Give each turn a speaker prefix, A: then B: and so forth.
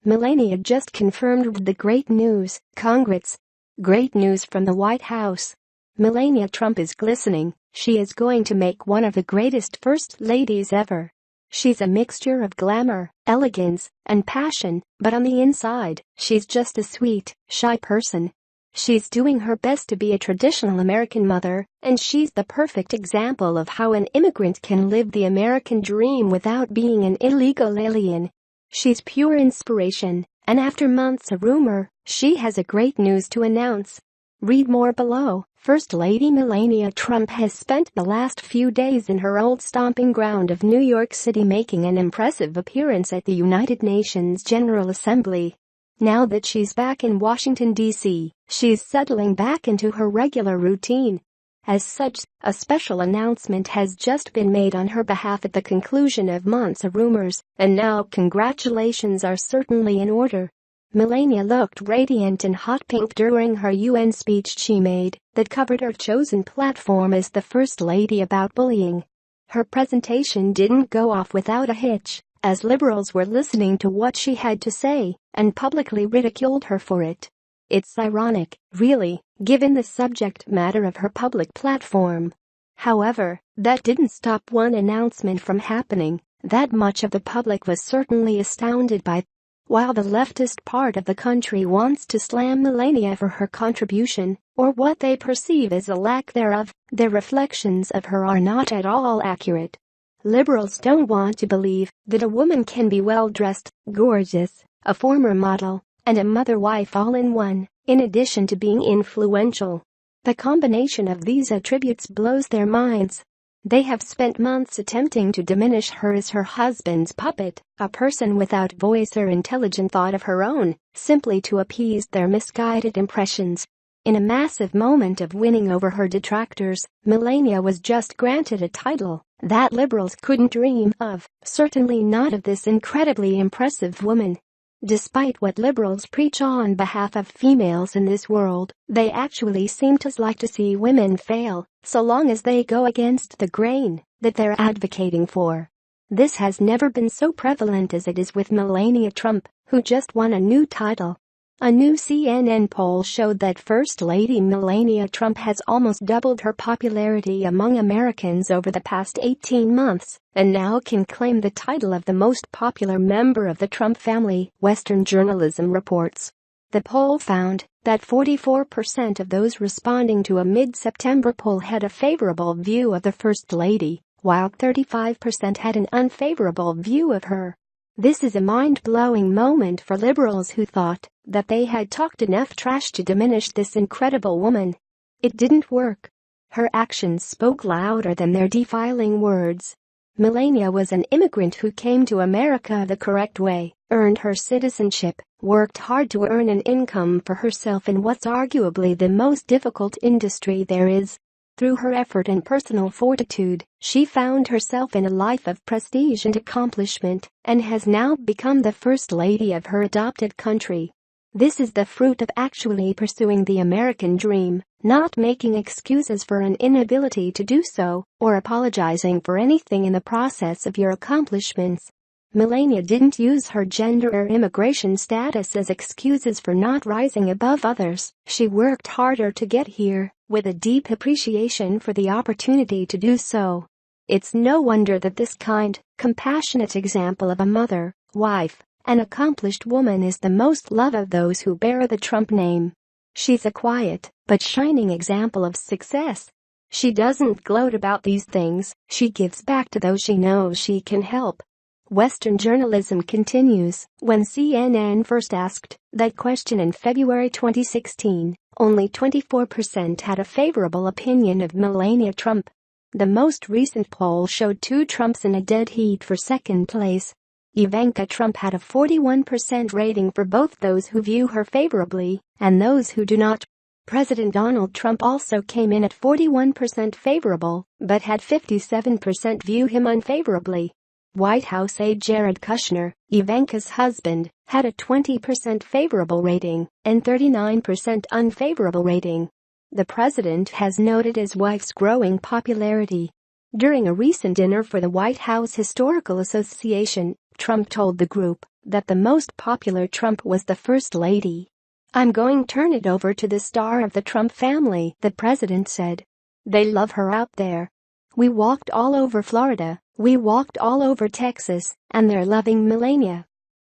A: Melaniya just confirmed the great news. Congrats. Great news from the White House. Melania Trump is glistening. She is going to make one of the greatest first ladies ever. She's a mixture of glamour, elegance, and passion, but on the inside, she's just a sweet, shy person. She's doing her best to be a traditional American mother, and she's the perfect example of how an immigrant can live the American dream without being an illegal alien. She's pure inspiration, and after months of rumor, she has a great news to announce. Read more below. First Lady Melania Trump has spent the last few days in her old stomping ground of New York City making an impressive appearance at the United Nations General Assembly. Now that she's back in Washington, D.C., she's settling back into her regular routine. As such, a special announcement has just been made on her behalf at the conclusion of months of rumors, and now congratulations are certainly in order. Melania looked radiant in hot pink during her UN speech she made that covered her chosen platform as the First Lady about bullying. Her presentation didn't go off without a hitch, as liberals were listening to what she had to say and publicly ridiculed her for it. It's ironic, really, given the subject matter of her public platform. However, that didn't stop one announcement from happening that much of the public was certainly astounded by. While the leftist part of the country wants to slam Melania for her contribution, or what they perceive as a lack thereof, their reflections of her are not at all accurate. Liberals don't want to believe that a woman can be well-dressed, gorgeous, a former model, and a mother-wife all in one, in addition to being influential. The combination of these attributes blows their minds. They have spent months attempting to diminish her as her husband's puppet, a person without voice or intelligent thought of her own, simply to appease their misguided impressions. In a massive moment of winning over her detractors, Melania was just granted a title that liberals couldn't dream of, certainly not of this incredibly impressive woman. Despite what liberals preach on behalf of females in this world, they actually seem to like to see women fail, so long as they go against the grain that they're advocating for. This has never been so prevalent as it is with Melania Trump, who just won a new title. A new CNN poll showed that First Lady Melania Trump has almost doubled her popularity among Americans over the past 18 months and now can claim the title of the most popular member of the Trump family, Western journalism reports. The poll found that 44% of those responding to a mid-September poll had a favorable view of the First Lady, while 35% had an unfavorable view of her. This is a mind-blowing moment for liberals who thought that they had talked enough trash to diminish this incredible woman. It didn't work. Her actions spoke louder than their defiling words. Melania was an immigrant who came to America the correct way, earned her citizenship, worked hard to earn an income for herself in what's arguably the most difficult industry there is. Through her effort and personal fortitude, she found herself in a life of prestige and accomplishment and has now become the First Lady of her adopted country. This is the fruit of actually pursuing the American dream, not making excuses for an inability to do so or apologizing for anything in the process of your accomplishments. Melania didn't use her gender or immigration status as excuses for not rising above others. She worked harder to get here, with a deep appreciation for the opportunity to do so. It's no wonder that this kind, compassionate example of a mother, wife, and accomplished woman is the most loved of those who bear the Trump name. She's a quiet, but shining example of success. She doesn't gloat about these things, she gives back to those she knows she can help. Western journalism continues. When CNN first asked that question in February 2016, only 24% had a favorable opinion of Melania Trump. The most recent poll showed two Trumps in a dead heat for second place. Ivanka Trump had a 41% rating for both those who view her favorably and those who do not. President Donald Trump also came in at 41% favorable, but had 57% view him unfavorably. White House aide Jared Kushner, Ivanka's husband, had a 20% favorable rating and 39% unfavorable rating. The president has noted his wife's growing popularity. During a recent dinner for the White House Historical Association, Trump told the group that the most popular Trump was the First Lady. "I'm going to turn it over to the star of the Trump family," the president said. "They love her out there. We walked all over Florida, we walked all over Texas, and they're loving Melania."